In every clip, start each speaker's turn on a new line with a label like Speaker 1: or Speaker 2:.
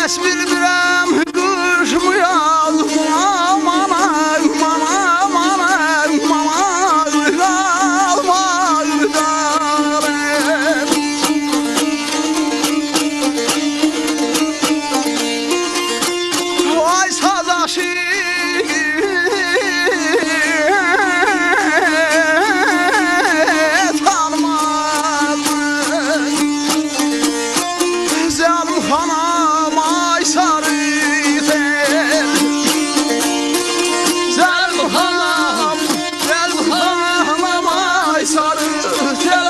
Speaker 1: Bəs bilmirəm qış mı yaz mı aman aman aman aman vay sazaşı tanımaz zalim hanım ay sarı tel zalim hanım ay sarı tel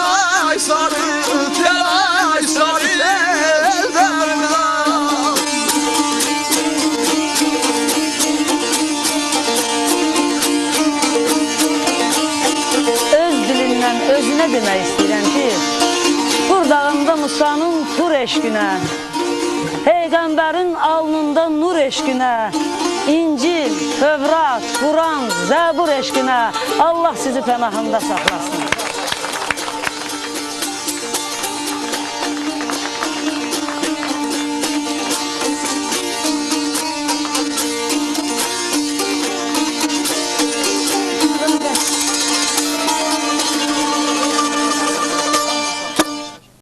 Speaker 1: ay sarı tel ay sarı
Speaker 2: özüne demək istəyirəm ki, Qurdağında Musanın tur eşqinə, Peyğəmbərin alnında nur eşqinə, İncil, Tövrat, Quran, Zəbur eşqinə Allah sizi pənahında saxlasın.